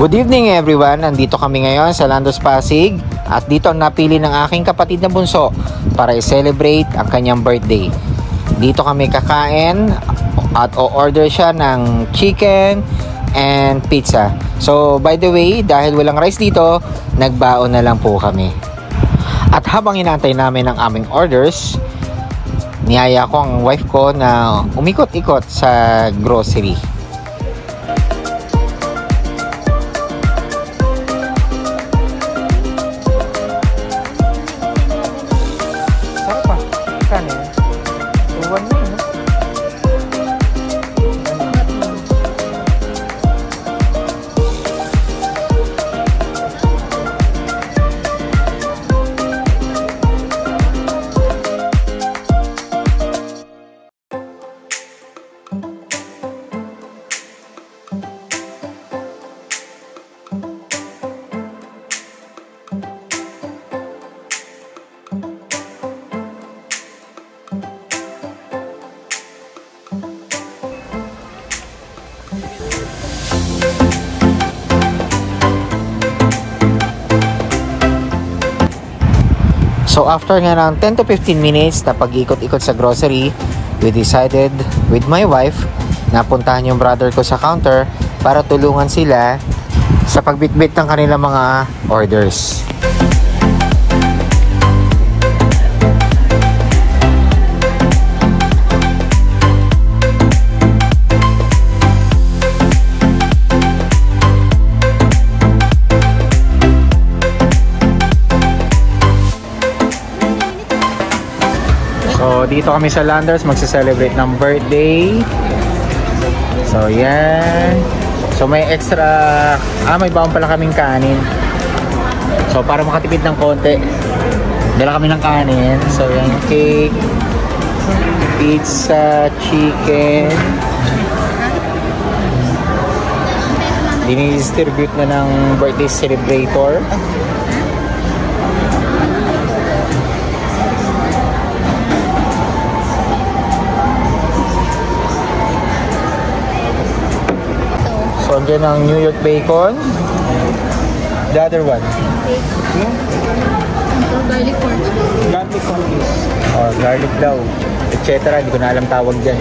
Good evening everyone, nandito kami ngayon sa Landos Pasig at dito ang napili ng aking kapatid na bunso para i-celebrate ang kanyang birthday. Dito kami kakain at o-order siya ng chicken and pizza. So by the way, dahil walang rice dito, nagbaon na lang po kami. At habang inaantay namin ang aming orders, niyaya ko ang wife ko na umikot-ikot sa grocery. So after nga ng 10 to 15 minutes na pag-ikot-ikot sa grocery, we decided with my wife na puntahan yung brother ko sa counter para tulungan sila sa pagbitbit ng kanilang mga orders. So, dito kami sa Landers, magse-celebrate ng birthday. So, yan. So, may extra, may baon pala kaming kanin. So, para makatipid ng konti, dala kami ng kanin. So, yan, cake, pizza, chicken. Dinidistribute na ng birthday celebrator. So, andyan ang New York bacon. The other one? Garlic corn cheese. Garlic corn cheese. Or garlic daw. Etc. Hindi ko na alam tawag dyan.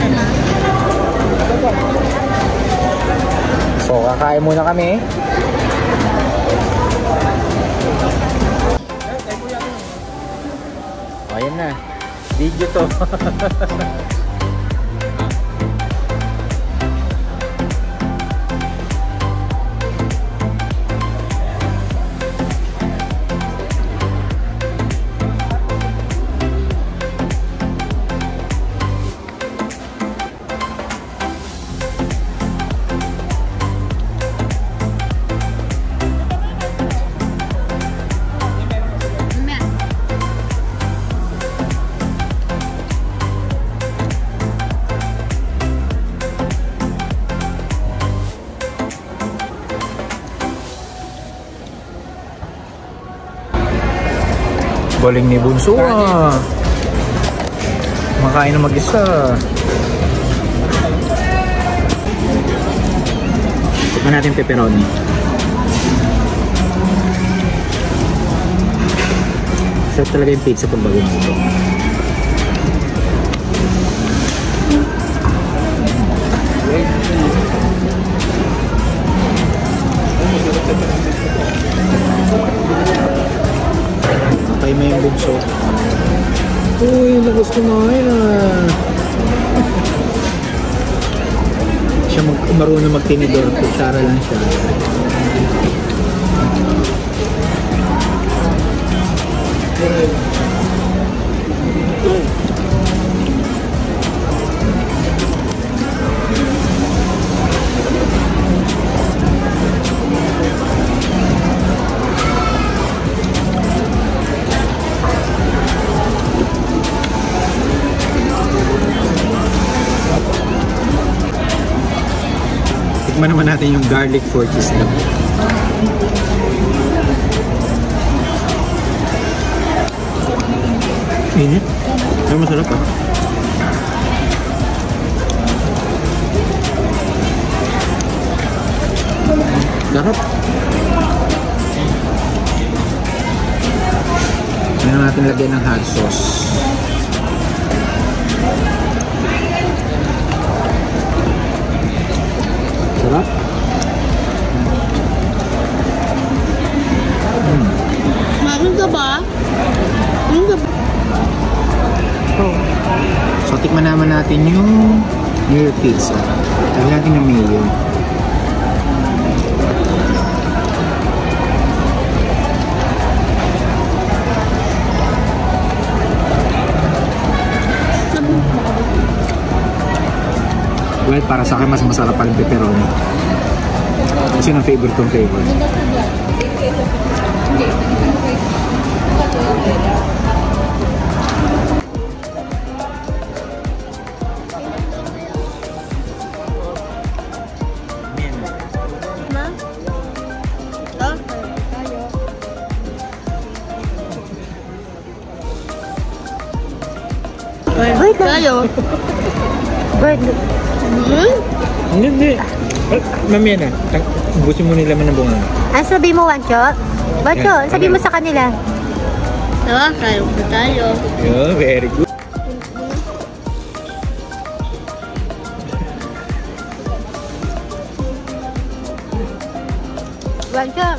So, kakain muna kami. Ayan na. Video to. Galing ni Bunso makain na mag-isa. Tikman natin pepperoni. Sarap talaga yung pizza pag bago nito. Patay mo yung Bunso. Uy, lakas kumain siya marunong magtinidor. Kutsara lang siya. Tikman naman natin yung garlic fork cheese lang. Init. Pero masarap ah. Sarap. Ngayon natin lagyan ng hot sauce. Sarap. Meron ka ba? Meron ka ba? So, tikman naman natin yung New York pizza. Lagyan natin ng mayo. Well, para sa akin mas masarap pa yung pepperoni. Kasi ng favorite kong flavor. Ma? Oh, tayo. Wait lang. Tayo. Wait. Hindi. Mamaya na. Ubusin mo nila man ng bunga. Ang sabi mo, Wancho? Wancho, Yeah, sabi okay. mo sa kanila. Tayo, tayo. Tayo. Yeah, very good. Wancho,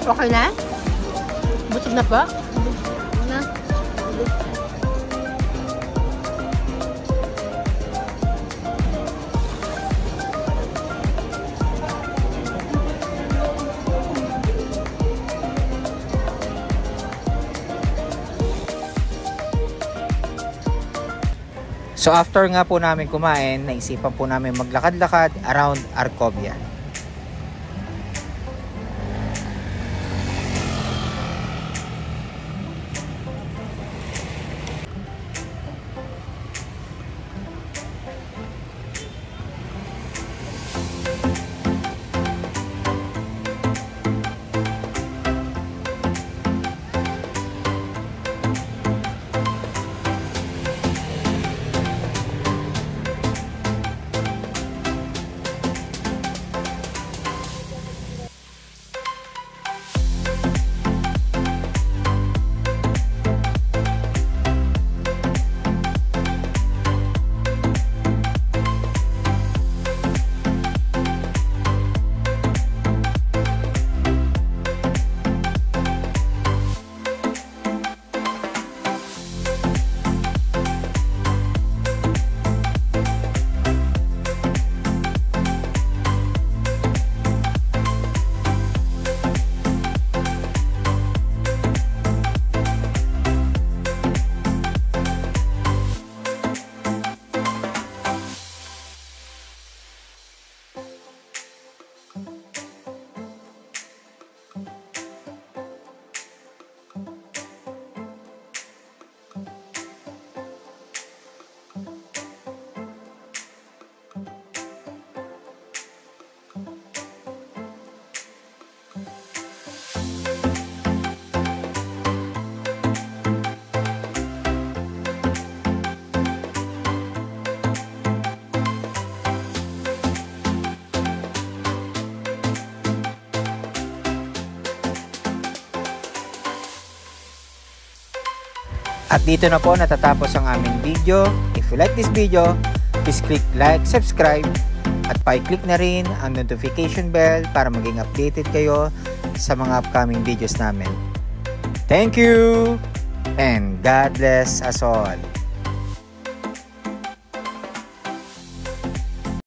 okay na? Busog na po? Na. So after nga po namin kumain, naisipan po namin maglakad-lakad around Arcovia. At dito na po natatapos ang aming video. If you like this video, please click like, subscribe, at pa-click na rin ang notification bell para maging updated kayo sa mga upcoming videos namin. Thank you! And God bless us all!